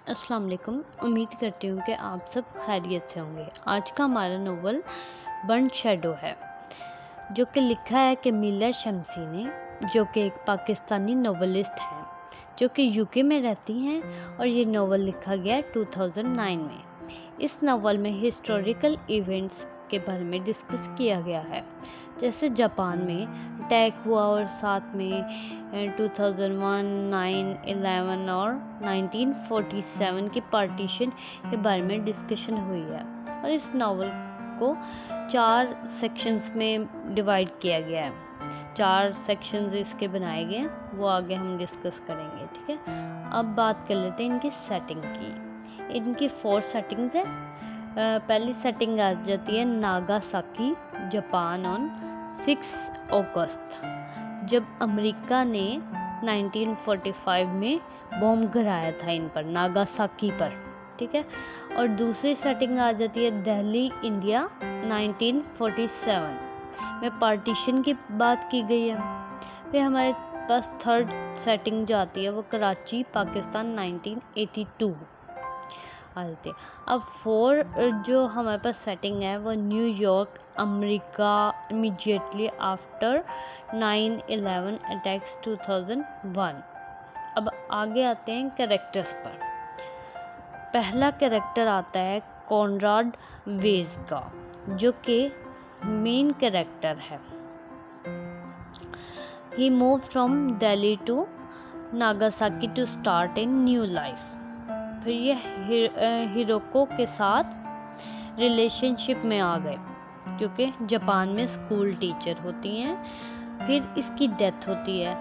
अस्सलाम वालेकुम। उम्मीद करती हूँ कि आप सब खैरियत से होंगे। आज का हमारा नोवेल बर्न्ड शैडो है, जो कि लिखा है कमीला शम्सी ने, जो कि एक पाकिस्तानी नोवेलिस्ट हैं, जो कि यूके में रहती हैं, और ये नोवेल लिखा गया है 2009 में। इस नोवेल में हिस्टोरिकल इवेंट्स के बारे में डिस्कस किया गया है, जैसे जापान में अटैक हुआ और साथ में 2001, 9, 11 और 1947 के पार्टीशन के बारे में डिस्कशन हुई है। और इस नावल को 4 सेक्शंस में डिवाइड किया गया है। 4 सेक्शंस इसके बनाए गए हैं, वो आगे हम डिस्कस करेंगे। ठीक है, अब बात कर लेते हैं इनकी सेटिंग की। इनकी 4 सेटिंग्स है। पहली सेटिंग आ जाती है नागासाकी, जापान, ऑन 6 अगस्त, जब अमेरिका ने 1945 में बॉम्ब गिराया था इन पर, नागासाकी पर। ठीक है, और दूसरी सेटिंग आ जाती है दिल्ली, इंडिया, 1947 में पार्टीशन की बात की गई है। फिर हमारे पास थर्ड सेटिंग जो आती है वो कराची, पाकिस्तान, 1982 आ जाती है। अब 4 जो हमारे पास सेटिंग है वो New York, America, immediately after 9/11 attacks 2001। अब आगे आते हैं कैरेक्टर्स पर। पहला कैरेक्टर आता है कॉनराड वेज का, जो कि मेन कैरेक्टर है। He move from Delhi to Nagasaki to start a new life. फिर ये हिरोको के साथ रिलेशनशिप में आ गए, क्योंकि जापान में स्कूल टीचर होती हैं। फिर इसकी डेथ होती है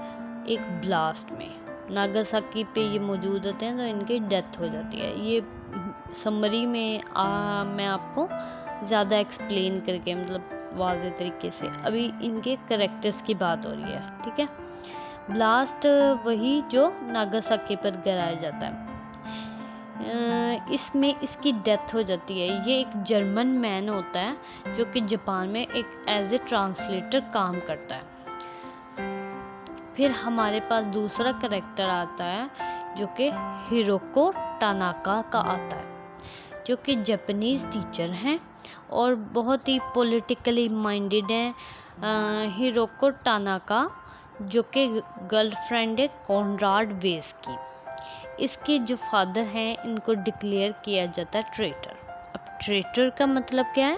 एक ब्लास्ट में। नागासाकी पे ये मौजूद होते हैं तो इनकी डेथ हो जाती है। ये समरी में मैं आपको ज़्यादा एक्सप्लेन करके, मतलब वाज़े तरीके से, अभी इनके कैरेक्टर्स की बात हो रही है। ठीक है, ब्लास्ट वही जो नागासाकी पर गिराया जाता है, इसमें इसकी डेथ हो जाती है। ये एक जर्मन मैन होता है जो कि जापान में एक एज ए ट्रांसलेटर काम करता है। फिर हमारे पास दूसरा कैरेक्टर आता है जो कि हिरोको टानाका का आता है, जो कि जापानीज टीचर हैं और बहुत ही पॉलिटिकली माइंडेड हैं। हिरोको टानाका जो कि गर्लफ्रेंड है कॉनराड वेज की। इसके जो फादर हैं इनको डिक्लेयर किया जाता है ट्रेटर। अब ट्रेटर का मतलब क्या है?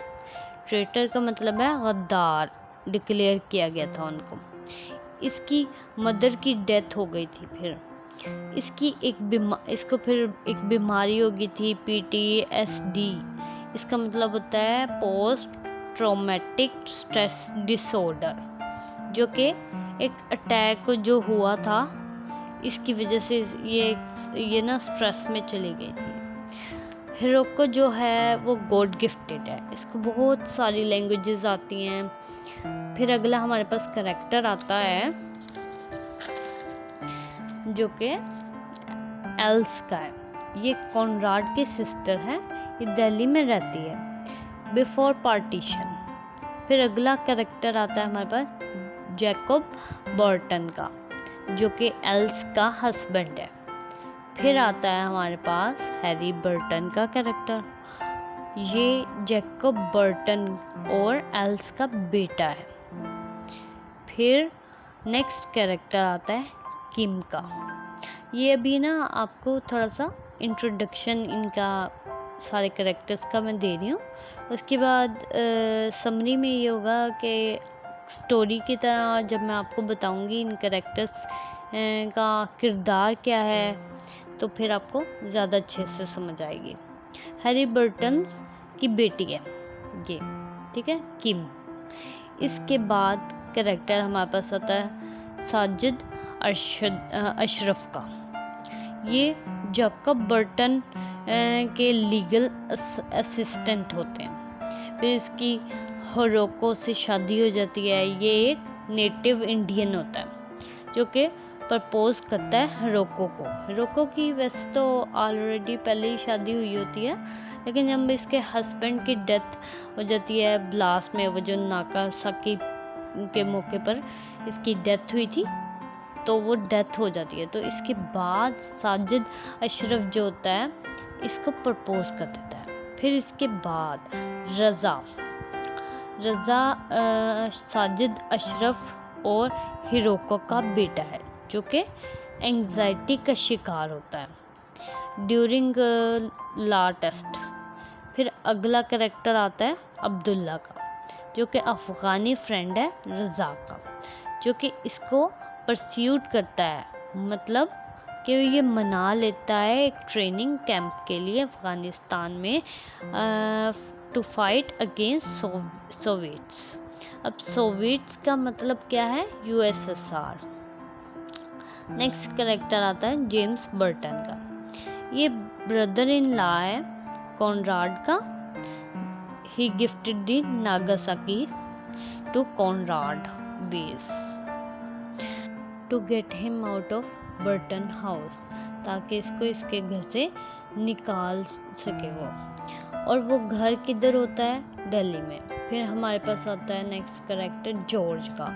ट्रेटर का मतलब है गद्दार। डिक्लेयर किया गया था उनको। इसकी मदर की डेथ हो गई थी। फिर इसको फिर एक बीमारी हो गई थी, PTSD। इसका मतलब होता है पोस्ट ट्रॉमेटिक स्ट्रेस डिसऑर्डर, जो कि एक अटैक जो हुआ था इसकी वजह से ये ना स्ट्रेस में चली गई थी। हिरोको जो है वो गॉड गिफ्टेड है, इसको बहुत सारी लैंग्वेजेस आती हैं। फिर अगला हमारे पास कैरेक्टर आता है जो कि एल्स का है। ये कॉनराड की सिस्टर है, ये दिल्ली में रहती है बिफोर पार्टीशन। फिर अगला कैरेक्टर आता है हमारे पास जैकब बर्टन का, जो कि एल्स का हस्बैंड है। फिर आता है हमारे पास हैरी बर्टन का कैरेक्टर। ये जैकब बर्टन और एल्स का बेटा है। फिर नेक्स्ट कैरेक्टर आता है किम का। ये अभी ना आपको थोड़ा सा इंट्रोडक्शन इनका सारे कैरेक्टर्स का मैं दे रही हूँ। उसके बाद समरी में ये होगा कि स्टोरी की तरह जब मैं आपको बताऊंगी इन कैरेक्टर्स का किरदार क्या है, तो फिर आपको ज़्यादा अच्छे से समझ आएगी। हैरी बर्टन्स की बेटी है ये, ठीक है, किम। इसके बाद कैरेक्टर हमारे पास होता है साजिद अशरफ का। ये जैकब बर्टन के लीगल असिस्टेंट होते हैं। फिर इसकी हिरोको से शादी हो जाती है। ये एक नेटिव इंडियन होता है जो कि प्रपोज करता है हिरोको को। हिरोको की वैसे तो ऑलरेडी पहले ही शादी हुई होती है, लेकिन जब इसके हस्बैंड की डेथ हो जाती है ब्लास्ट में, वो जो नागासाकी के मौके पर इसकी डेथ हुई थी, तो वो डेथ हो जाती है। तो इसके बाद साजिद अशरफ जो होता है इसको प्रपोज कर देता है। फिर इसके बाद रज़ा साजिद अशरफ और हिरोको का बेटा है जो कि एंजाइटी का शिकार होता है ड्यूरिंग लॉ टेस्ट। फिर अगला कैरेक्टर आता है अब्दुल्ला का जो कि अफ़गानी फ्रेंड है रज़ा का, जो कि इसको परस्यूट करता है, मतलब कि ये मना लेता है एक ट्रेनिंग कैंप के लिए अफ़गानिस्तान में टू फाइट अगेंस्ट सोवियट्स। अब सोवियट्स का मतलब क्या है? यूएसएसआर। नेक्स्ट कैरेक्टर आता है जेम्स बर्टन का। ये ब्रदर इन लॉ है कॉनराड का। He gifted the Nagasaki to Conrad base to get him out of Burton house, ताकि इसको इसके घर से निकाल सके वो। और वो घर किधर होता है? दिल्ली में। फिर हमारे पास आता है नेक्स्ट कैरेक्टर जॉर्ज का।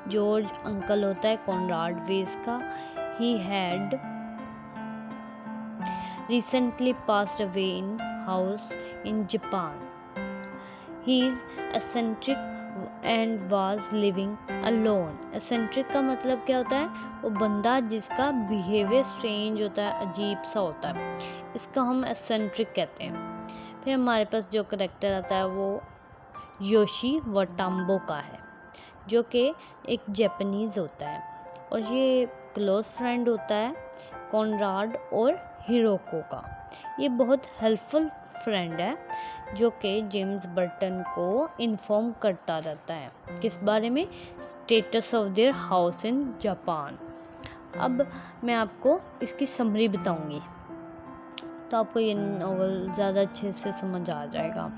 जॉर्ज अंकल होता है कॉनराड वेस का। He had recently passed away in house in Japan. He is eccentric and was living alone. eccentric का मतलब क्या होता है? वो बंदा जिसका बिहेवियर स्ट्रेंज होता है, अजीब सा होता है, इसका हम eccentric कहते हैं। फिर हमारे पास जो करेक्टर आता है वो योशी वटाम्बो का है, जो कि एक जापानीज होता है और ये क्लोज फ्रेंड होता है कॉनराड और हिरोको का। ये बहुत हेल्पफुल फ्रेंड है जो कि जेम्स बर्टन को इन्फॉर्म करता रहता है किस बारे में? Status of their house in Japan. अब मैं आपको इसकी समरी बताऊंगी तो आपको ये नॉवल ज़्यादा अच्छे से समझ आ जाएगा।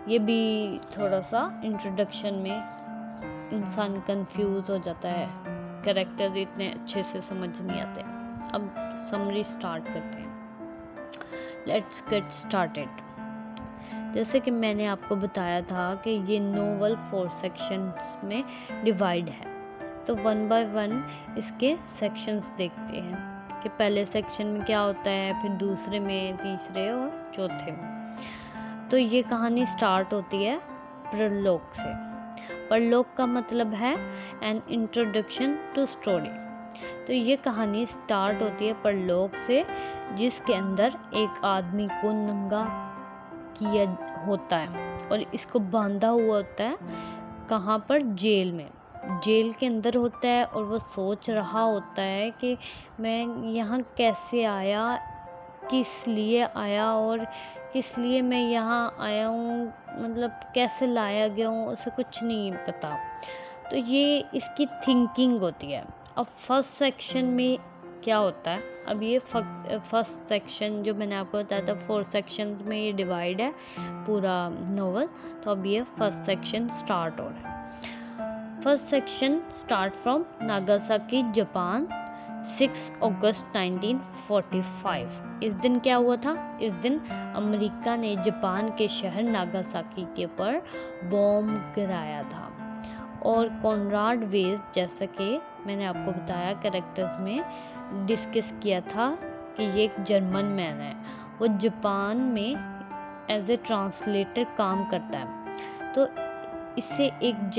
ये भी थोड़ा सा इंट्रोडक्शन में इंसान कंफ्यूज हो जाता है, कैरेक्टर्स इतने अच्छे से समझ नहीं आते। अब समरी स्टार्ट करते हैं। Let's get started. जैसे कि मैंने आपको बताया था कि ये नोवेल 4 सेक्शंस में डिवाइड है, तो 1 बाय 1 इसके सेक्शंस देखते हैं कि पहले सेक्शन में क्या होता है, फिर दूसरे में, तीसरे और चौथे में। तो ये कहानी स्टार्ट होती है प्रलोग से। प्रलोग का मतलब है एन इंट्रोडक्शन टू स्टोरी। तो ये कहानी स्टार्ट होती है प्रलोग से, जिसके अंदर एक आदमी को नंगा किया होता है और इसको बांधा हुआ होता है। कहाँ पर? जेल में। जेल के अंदर होता है और वो सोच रहा होता है कि मैं यहाँ कैसे आया, किस लिए आया और किस लिए मैं यहाँ आया हूँ, मतलब कैसे लाया गया हूँ, उसे कुछ नहीं पता। तो ये इसकी थिंकिंग होती है। अब फर्स्ट सेक्शन में क्या होता है? अब ये फर्स्ट सेक्शन जो मैंने आपको बताया था 4 सेक्शंस में ये डिवाइड है पूरा नोवेल। तो अब ये फर्स्ट सेक्शन स्टार्ट हो रहा है। First section start from Nagasaki Japan 6 अगस्त 1945। इस दिन क्या हुआ था? इस दिन अमेरिका ने जापान के शहर नागासाकी के ऊपर बॉम्ब गिराया था। और कॉनराड वेस, जैसा कि मैंने आपको बताया कैरेक्टर्स में डिस्कस किया था कि ये एक जर्मन मैन है, वो जापान में एज ए ट्रांसलेटर काम करता है। तो इससे एक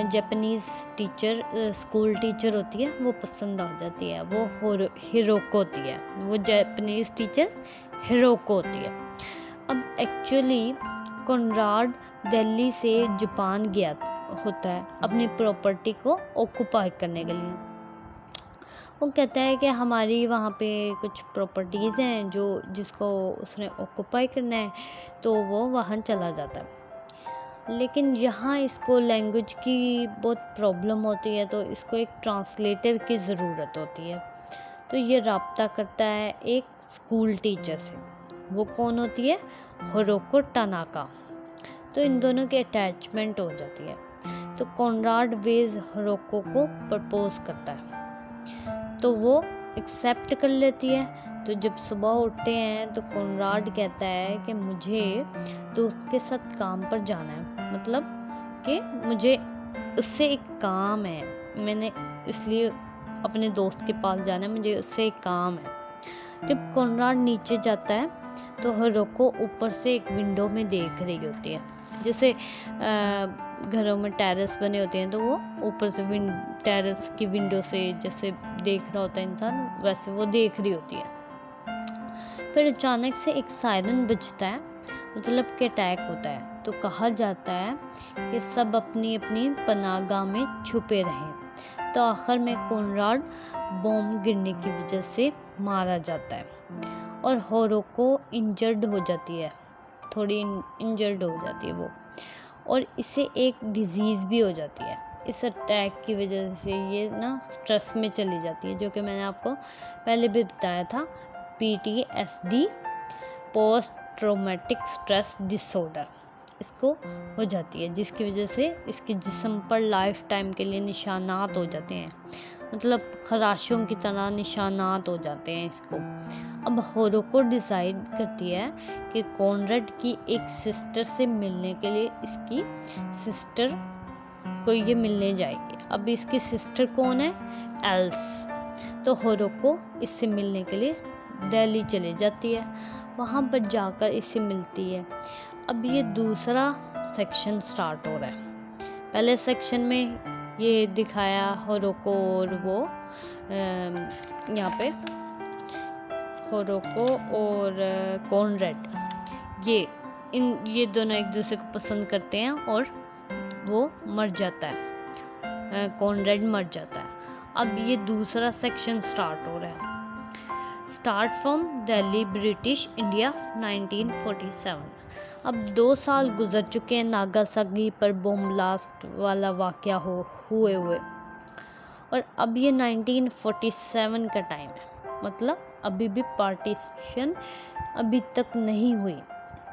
जापानीज टीचर, स्कूल टीचर होती है, वो पसंद आ जाती है। वो हिरोको होती है, वो जापानीज टीचर हिरोको होती है। अब एक्चुअली कॉनराड दिल्ली से जापान गया होता है अपनी प्रॉपर्टी को ऑक्युपाई करने के लिए। वो कहता है कि हमारी वहाँ पे कुछ प्रॉपर्टीज़ हैं जिसको उसने ऑक्युपाई करना है, तो वो वहाँ चला जाता है। लेकिन यहाँ इसको लैंग्वेज की बहुत प्रॉब्लम होती है, तो इसको एक ट्रांसलेटर की ज़रूरत होती है। तो ये राब्ता करता है एक स्कूल टीचर से। वो कौन होती है? हिरोको टानाका। तो इन दोनों की अटैचमेंट हो जाती है। तो कॉनराड वेज हिरोको को प्रपोज करता है, तो वो एक्सेप्ट कर लेती है। तो जब सुबह उठते हैं तो कॉनराड कहता है कि मुझे दोस्त के साथ काम पर जाना है, मतलब कि मुझे उससे एक काम है, मैंने इसलिए अपने दोस्त के पास जाना है, मुझे उससे एक काम है। जब कॉनराड नीचे जाता है तो हिरोको ऊपर से एक विंडो में देख रही होती है, जैसे घरों में टेरेस बने होते हैं तो वो ऊपर से टेरेस की विंडो से जैसे देख रहा होता है इंसान, वैसे वो देख रही होती है। फिर अचानक से एक सायरन बजता है, मतलब कि अटैक होता है। तो कहा जाता है कि सब अपनी अपनी पनाहगाह में छुपे रहें। तो आखिर में कॉनराड बॉम्ब गिरने की वजह से मारा जाता है और हिरोको इंजर्ड हो जाती है, थोड़ी इंजर्ड हो जाती है वो, और इसे एक डिजीज़ भी हो जाती है। इस अटैक की वजह से ये ना स्ट्रेस में चली जाती है, जो कि मैंने आपको पहले भी बताया था, PTSD, post traumatic stress disorder, इसको हो जाती है, जिसकी वजह से इसके जिस्म पर लाइफ टाइम के लिए निशानात हो जाते हैं, मतलब खराशों की तरह निशानात हो जाते हैं इसको। अब हिरोको डिसाइड करती है कि कॉनराड की एक सिस्टर से मिलने के लिए इसकी सिस्टर को ये मिलने जाएगी। अब इसकी सिस्टर कौन है? एल्स। तो हिरोको इससे मिलने के लिए दिल्ली चली जाती है, वहाँ पर जाकर इससे मिलती है। अब ये दूसरा सेक्शन स्टार्ट हो रहा है। पहले सेक्शन में ये दिखाया हिरोको और वो यहाँ पे हिरोको और कॉनराड, ये दोनों एक दूसरे को पसंद करते हैं और वो मर जाता है, कॉनराड मर जाता है। अब ये दूसरा सेक्शन स्टार्ट हो रहा है। Start from Delhi, British India, 1947। अब 2 साल गुजर चुके हैं नागासाकी पर बॉम्ब ब्लास्ट वाला वाकया हुए और अब ये 1947 का टाइम है, मतलब अभी भी पार्टीशन अभी तक नहीं हुई।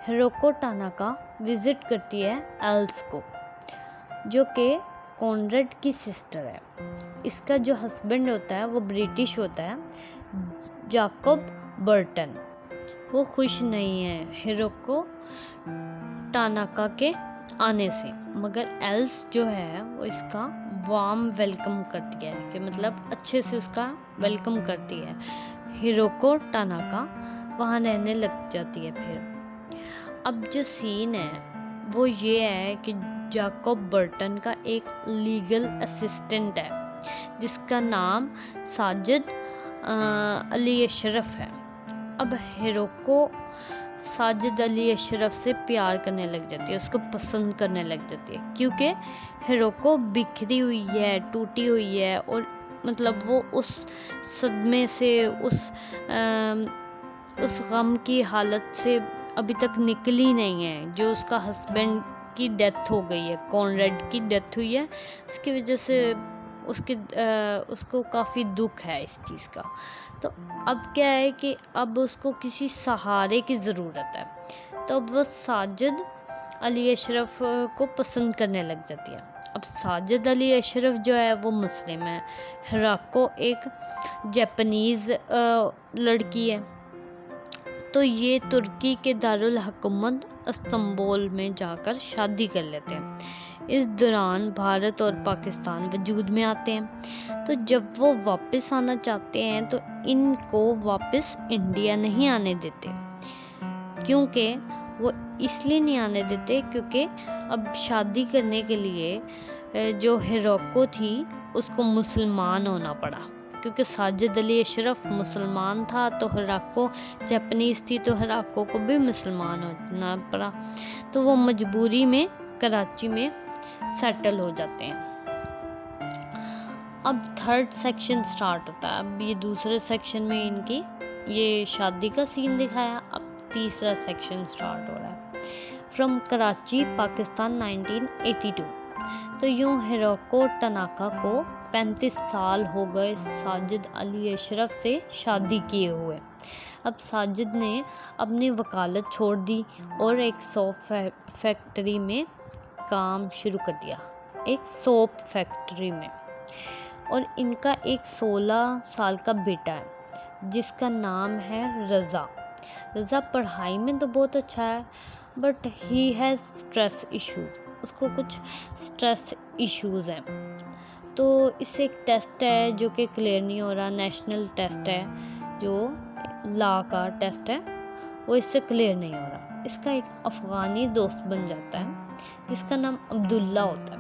हिरोको टानाका विजिट करती है एल्स को, जो कि कॉनराड की सिस्टर है। इसका जो हस्बैंड होता है वो ब्रिटिश होता है, जैकब बर्टन। वो खुश नहीं है हिरोको टानाका के आने से, मगर एल्स जो है वो इसका वार्म वेलकम करती है, कि मतलब अच्छे से उसका वेलकम करती है। हिरोको टानाका वहाँ रहने लग जाती है। फिर अब जो सीन है वो ये है कि जैकब बर्टन का एक लीगल असिस्टेंट है, जिसका नाम साजिद अली अशरफ है। अब हिरोको साजिद अली अशरफ से प्यार करने लग जाती है, उसको पसंद करने लग जाती है, क्योंकि हिरोको बिखरी हुई है, टूटी हुई है, और मतलब वो उस सदमे से, उस गम की हालत से अभी तक निकली नहीं है, जो उसका हस्बैंड की डेथ हो गई है, कॉनराड की डेथ हुई है, इसकी वजह से उसको काफ़ी दुख है इस चीज़ का। तो अब क्या है कि अब उसको किसी सहारे की ज़रूरत है, तो अब वो साजिद अली अशरफ को पसंद करने लग जाती है। अब साजिद अली अशरफ जो है वो मुस्लिम है, हिरोको एक जापानीज़ लड़की है। तो ये तुर्की के दारुल हुकूमत इस्तांबुल में जाकर शादी कर लेते हैं। इस दौरान भारत और पाकिस्तान वजूद में आते हैं। तो जब वो वापस आना चाहते हैं तो इनको वापस इंडिया नहीं आने देते, क्योंकि वो इसलिए नहीं आने देते क्योंकि अब शादी करने के लिए जो हिरोको थी उसको मुसलमान होना पड़ा, क्योंकि साजिद अली अशरफ मुसलमान था, तो हिरोको जापानीज़ थी, तो हिरोको को भी मुसलमान होना पड़ा। तो वो मजबूरी में कराची में सेटल हो जाते हैं। अब थर्ड सेक्शन स्टार्ट होता है। अब ये दूसरे सेक्शन में इनकी ये शादी का सीन दिखाया। अब तीसरा सेक्शन स्टार्ट हो रहा है। फ्रॉम कराची, पाकिस्तान, 1982। तो यूं हिरोको टानाका को 35 साल हो गए साजिद अली अशरफ से शादी किए हुए। अब साजिद ने अपनी वकालत छोड़ दी और एक सोप फैक्ट्री में काम शुरू कर दिया, एक सोप फैक्ट्री में। और इनका एक 16 साल का बेटा है जिसका नाम है रज़ा। रज़ा पढ़ाई में तो बहुत अच्छा है, but he has stress issues, उसको कुछ स्ट्रेस इश्यूज़ हैं। तो इससे एक टेस्ट है जो कि क्लियर नहीं हो रहा, नेशनल टेस्ट है जो लॉ का टेस्ट है, वो इससे क्लियर नहीं हो रहा। इसका एक अफ़गानी दोस्त बन जाता है जिसका नाम अब्दुल्ला होता है,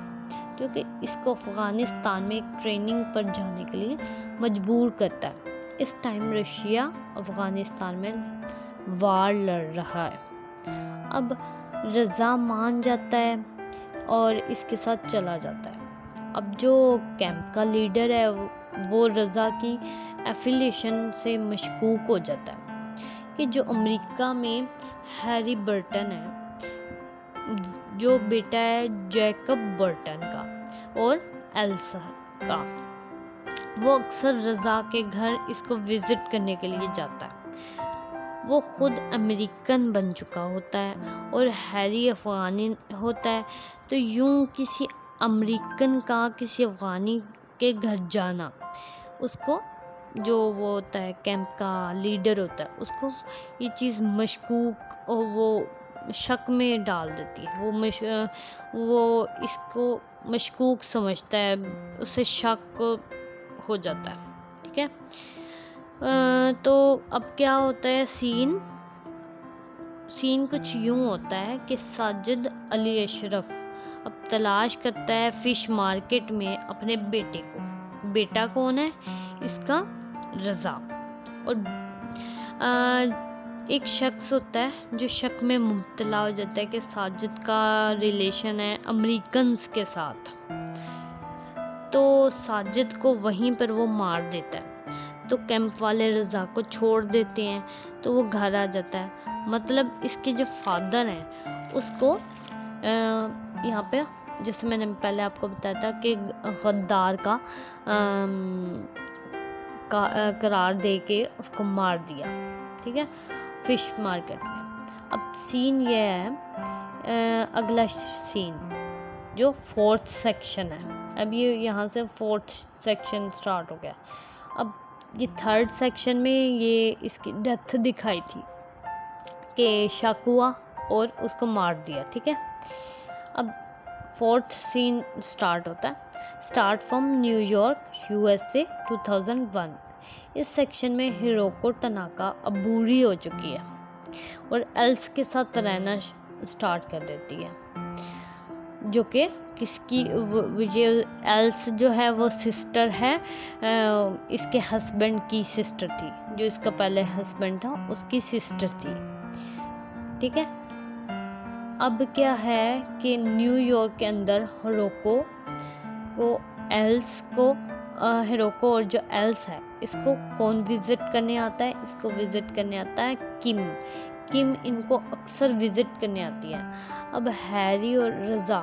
जो कि इसको अफ़गानिस्तान में एक ट्रेनिंग पर जाने के लिए मजबूर करता है। इस टाइम रशिया अफ़गानिस्तान में वार लड़ रहा है। अब रज़ा मान जाता है और इसके साथ चला जाता है। अब जो कैंप का लीडर है वो रज़ा की एफिलिएशन से मशकूक हो जाता है कि जो अमेरिका में हैरी बर्टन है, जो बेटा है जैकब बर्टन का और एल्सा का, वो अक्सर रज़ा के घर इसको विजिट करने के लिए जाता है। वो खुद अमेरिकन बन चुका होता है और हैरी अफ़गानी होता है, तो यूं किसी अमेरिकन का किसी अफ़गानी के घर जाना उसको, जो वो होता है कैंप का लीडर होता है, उसको ये चीज़ मशकूक और वो शक में डाल देती है। वो इसको मशकूक समझता है, उसे शक हो जाता है। ठीक है, तो अब क्या होता है, सीन कुछ यूं होता है कि साजिद अली अशरफ अब तलाश करता है फिश मार्केट में अपने बेटे को। बेटा कौन है इसका? रज़ा। और एक शख्स होता है जो शक में मुब्तला हो जाता है कि साजिद का रिलेशन है अमेरिकन्स के साथ, तो साजिद को वहीं पर वो मार देता है। तो कैंप वाले रज़ा को छोड़ देते हैं, तो वो घर आ जाता है। मतलब इसके जो फादर हैं उसको यहाँ पे, जैसे मैंने पहले आपको बताया था कि गद्दार का करार दे के उसको मार दिया। ठीक है, फिश मार्केट में। अब सीन ये है, अगला सीन जो 4th सेक्शन है। अब ये यहाँ से 4th सेक्शन स्टार्ट हो गया। अब ये 3rd सेक्शन में ये इसकी डेथ दिखाई थी कि शक हुआ और उसको मार दिया। ठीक है, अब 4th सीन स्टार्ट होता है। Start from New York USA 2001। इस सेक्शन में हिरोको टनाका अब बूढ़ी हो चुकी है और एल्स के साथ रहना स्टार्ट कर देती है, जो कि किसकी, ये एल्स जो है वो सिस्टर है, इसके हस्बैंड की सिस्टर थी, जो इसका पहले हस्बैंड था उसकी सिस्टर थी। ठीक है, अब क्या है कि न्यूयॉर्क के अंदर हिरोको और जो एल्स है इसको कौन विजिट करने आता है? इसको विजिट करने आता है किम इनको अक्सर विजिट करने आती है। अब हैरी और रज़ा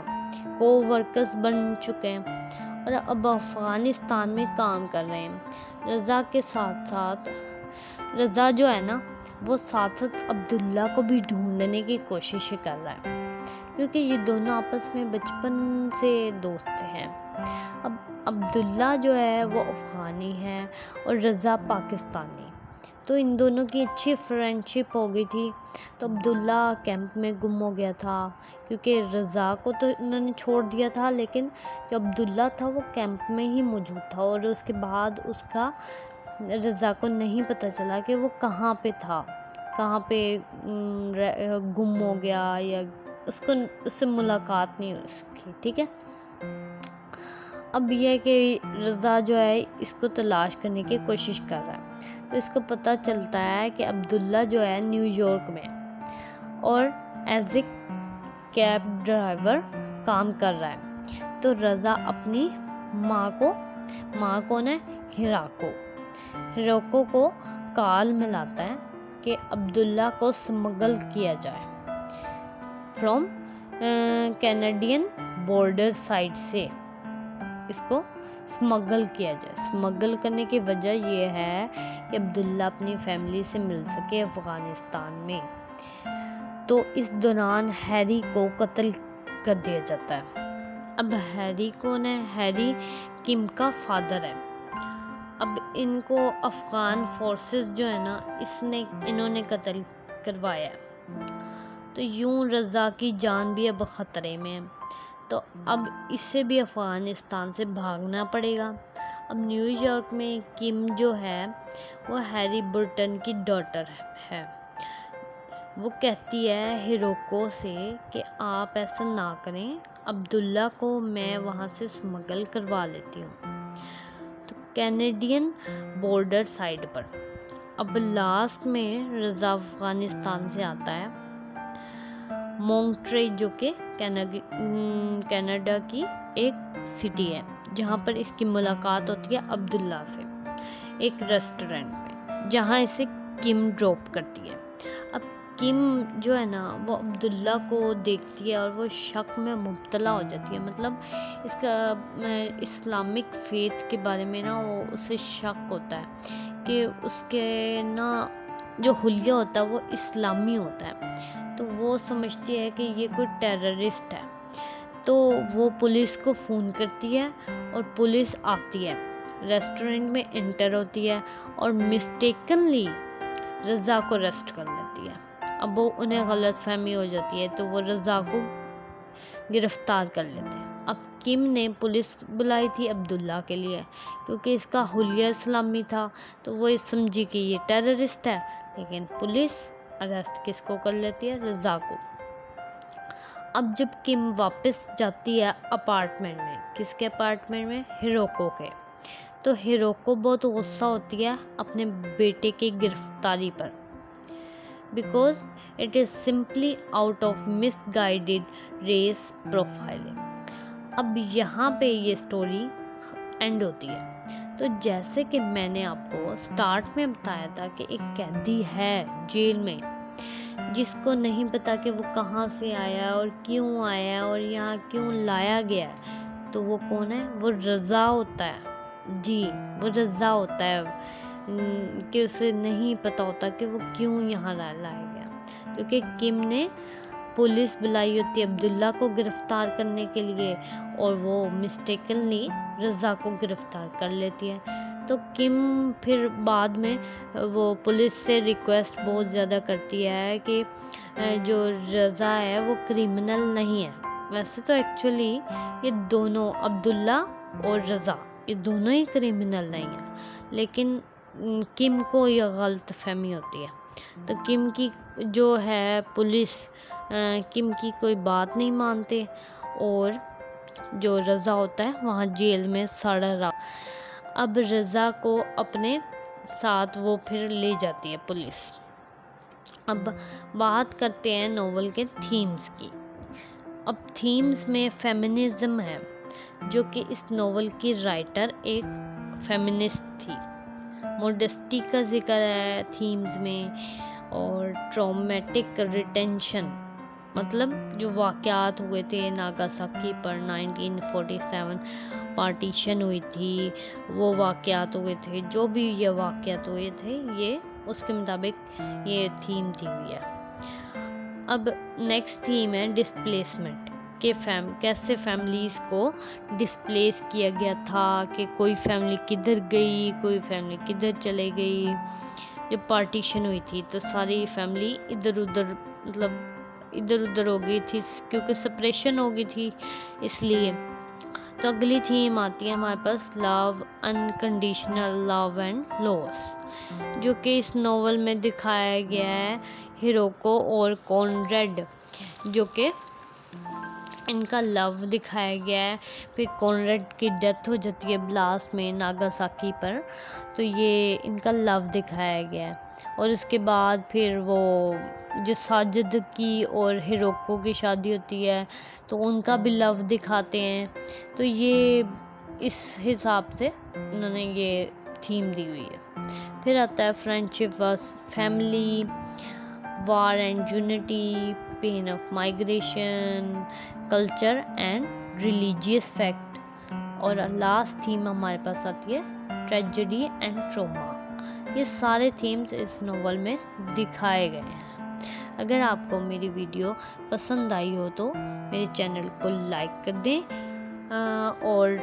को वर्कर्स बन चुके हैं और अब अफ़गानिस्तान में काम कर रहे हैं। रज़ा के साथ साथ रज़ा जो है ना वो साथ अब्दुल्ला को भी ढूंढने की कोशिश कर रहा है, क्योंकि ये दोनों आपस में बचपन से दोस्त हैं। अब अब्दुल्ला जो है वो अफ़गानी है और रज़ा पाकिस्तानी, तो इन दोनों की अच्छी फ्रेंडशिप हो गई थी। तो अब्दुल्ला कैंप में गुम हो गया था, क्योंकि रज़ा को तो उन्होंने छोड़ दिया था, लेकिन जो अब्दुल्ला था वो कैंप में ही मौजूद था और उसके बाद उसका रज़ा को नहीं पता चला कि वो कहाँ पे था, कहाँ पे गुम हो गया या उससे मुलाकात नहीं हुई उसकी। ठीक है, अब यह कि रज़ा जो है इसको तलाश करने की कोशिश कर रहा है, तो इसको पता चलता है कि अब्दुल्ला जो है न्यूयॉर्क में और एज ए कैब ड्राइवर काम कर रहा है। तो रज़ा अपनी माँ को ने हिरोको को कॉल मिलाता है कि अब्दुल्ला को स्मगल किया जाए फ्रॉम कैनेडियन बॉर्डर साइड से, इसको स्मगल किया जाए। स्मगल करने की वजह यह है कि अब्दुल्ला अपनी फैमिली से मिल सके अफ़गानिस्तान में। तो इस दौरान हैरी को कत्ल कर दिया जाता है। अब हैरी कौन है? हैरी किम का फादर है। अब इनको अफ़गान फोर्सेस जो है ना इन्होंने कत्ल करवाया। तो यूं रज़ा की जान भी अब ख़तरे में है। तो अब इसे भी अफ़गानिस्तान से भागना पड़ेगा। अब न्यूयॉर्क में किम जो है वो हैरी बर्टन की डॉटर है। वो कहती है हिरोको से कि आप ऐसा ना करें, अब्दुल्ला को मैं वहाँ से स्मगल करवा लेती हूँ। तो कैनेडियन बॉर्डर साइड पर अब लास्ट में रज़ा अफ़गानिस्तान से आता है। मॉन्ट्रे जो कि कनाडा की एक सिटी है, जहाँ पर इसकी मुलाकात होती है अब्दुल्ला से एक रेस्टोरेंट में, जहाँ इसे किम ड्रॉप करती है। अब किम जो है ना वो अब्दुल्ला को देखती है और वो शक में मुब्तला हो जाती है। मतलब इसका इस्लामिक फेथ के बारे में ना वो उसे शक होता है कि उसके ना जो हुलिया होता है वो इस्लामी होता है। तो वो समझती है कि ये कोई टेररिस्ट है। तो वो पुलिस को फ़ोन करती है और पुलिस आती है, रेस्टोरेंट में एंटर होती है और मिस्टेकनली रज़ा को अरेस्ट कर लेती है। अब वो उन्हें गलत फहमी हो जाती है तो वो रज़ा को गिरफ्तार कर लेते हैं। अब किम ने पुलिस बुलाई थी अब्दुल्ला के लिए, क्योंकि इसका हुलिया इस्लामी था तो वो समझी कि ये टेररिस्ट है। लेकिन पुलिस अरेस्ट किसको कर लेती है? रज़ा को। अब जब किम वापस जाती है अपार्टमेंट में, किसके अपार्टमेंट में? हिरोको के। तो हिरोको बहुत गुस्सा होती है अपने बेटे की गिरफ्तारी पर, because it is simply out of misguided race profiling. अब यहाँ पे ये स्टोरी एंड होती है। तो जैसे कि मैंने आपको स्टार्ट में बताया था कि एक कैदी है जेल में जिसको नहीं पता कि वो कहाँ से आया और क्यों आया और यहाँ क्यों लाया गया है। तो वो कौन है? वो रज़ा होता है। जी, वो रज़ा होता है कि उसे नहीं पता होता कि वो क्यों यहाँ लाया गया, क्योंकि किम ने पुलिस बुलाई होती है अब्दुल्ला को गिरफ्तार करने के लिए और वो मिस्टेकनली रज़ा को गिरफ्तार कर लेती है। तो किम फिर बाद में वो पुलिस से रिक्वेस्ट बहुत ज़्यादा करती है कि जो रज़ा है वो क्रिमिनल नहीं है। वैसे तो एक्चुअली ये दोनों अब्दुल्ला और रज़ा ये दोनों ही क्रिमिनल नहीं है, लेकिन किम को ये गलत फहमी होती है। तो किम की जो है पुलिस किम की कोई बात नहीं मानते और जो रज़ा होता है वहाँ जेल में सड़ रहा। अब रज़ा को अपने साथ वो फिर ले जाती है पुलिस। अब बात करते हैं नोवेल के थीम्स की। अब थीम्स में फेमिनिज्म है, जो कि इस नोवेल की राइटर एक फेमिनिस्ट थी। मोडेस्टी का जिक्र है थीम्स में और ट्रॉमेटिक रिटेंशन, मतलब जो वाक़यात हुए थे नागासाकी पर 1947 पार्टीशन हुई थी, वो वाक़यात हुए थे, जो भी ये वाक़यात हुए थे ये उसके मुताबिक ये थीम थी हुई है। अब नेक्स्ट थीम है डिस्प्लेसमेंट के कैसे फैमिलीज़ को डिस्प्लेस किया गया था, कि कोई फैमिली किधर गई, कोई फैमिली किधर चले गई। जब पार्टीशन हुई थी तो सारी फैमिली इधर उधर मतलब इधर उधर हो गई थी, क्योंकि सेपरेशन हो गई थी इसलिए। तो अगली थीम आती है हमारे पास love, unconditional love and loss, जो कि इस नोवेल में दिखाया गया है हिरोको और कॉनरेड, जो कि इनका लव दिखाया गया है। फिर कॉनरेड की डेथ हो जाती है ब्लास्ट में नागासाकी पर, तो ये इनका लव दिखाया गया है। और उसके बाद फिर वो जो साजिद की और हिरोको की शादी होती है तो उनका भी लव दिखाते हैं। तो ये इस हिसाब से उन्होंने ये थीम दी हुई है। फिर आता है friendship versus family, war and unity, pain of migration, culture and religious fact, और लास्ट थीम हमारे पास आती है ट्रेजेडी एंड ट्रॉमा। ये सारे थीम्स इस नोवेल में दिखाए गए हैं। अगर आपको मेरी वीडियो पसंद आई हो तो मेरे चैनल को लाइक कर दें और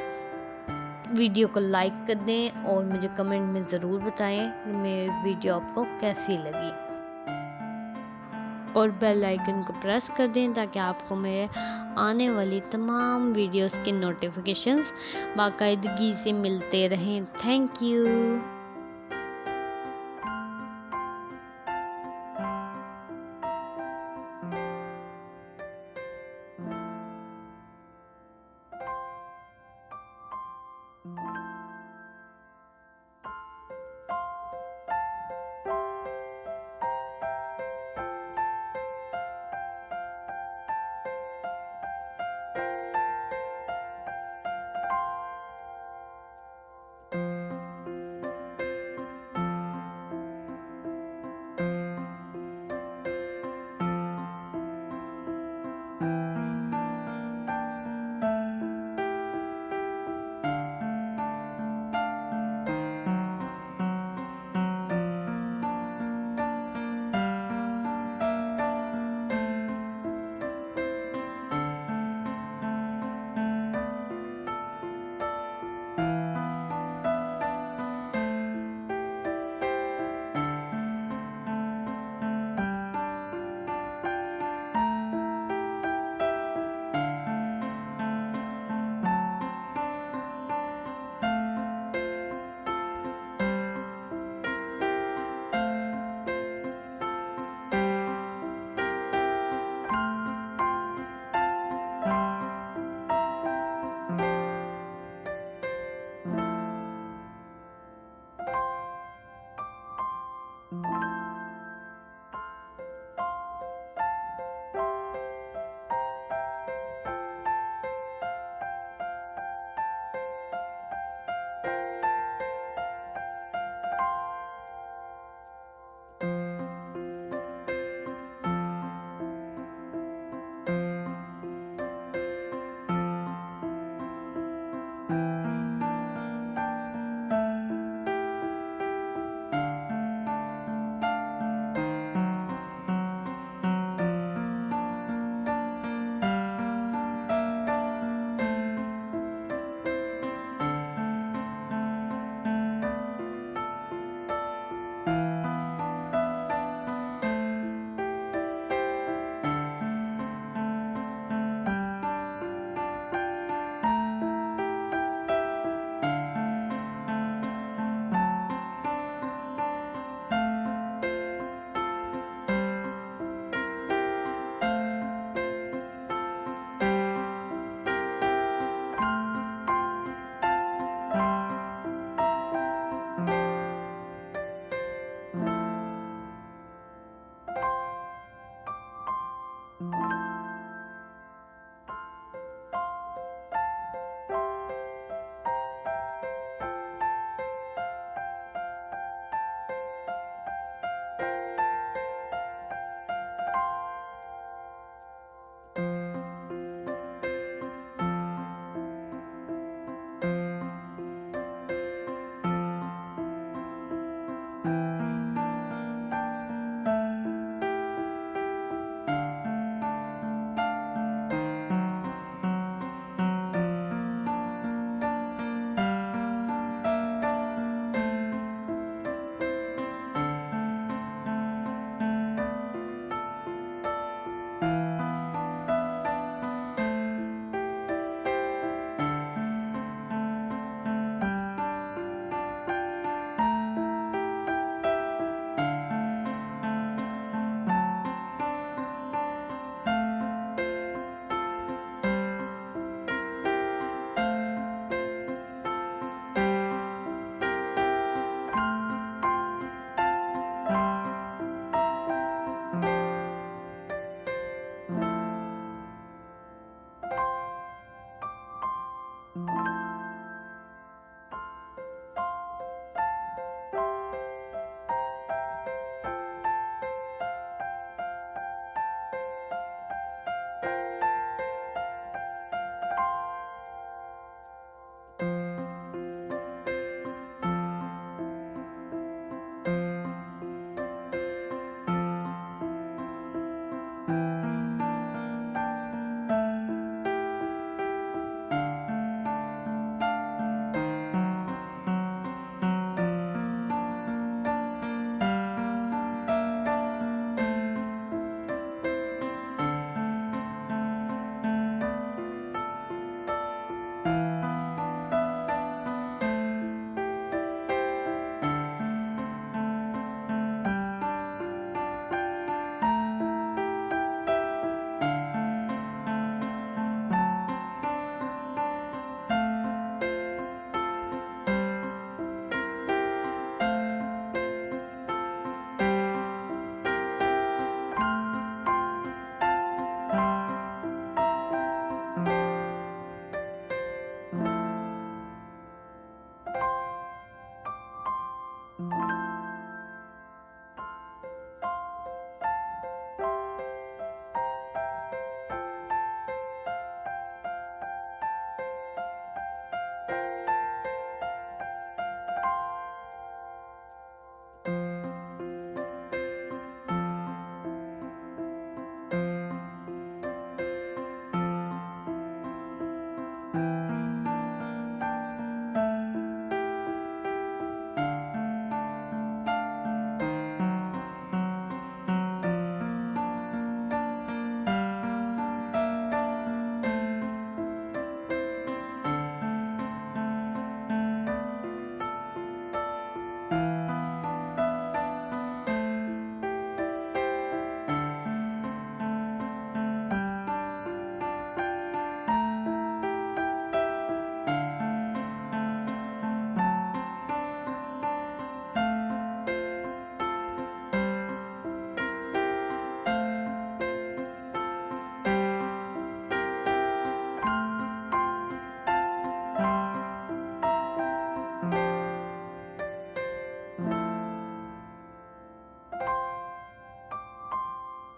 वीडियो को लाइक कर दें और मुझे कमेंट में ज़रूर बताएं कि मेरी वीडियो आपको कैसी लगी। और बेल आइकन को प्रेस कर दें ताकि आपको मेरे आने वाली तमाम वीडियोस के नोटिफिकेशंस बाकायदगी से मिलते रहें। Thank you.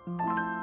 है।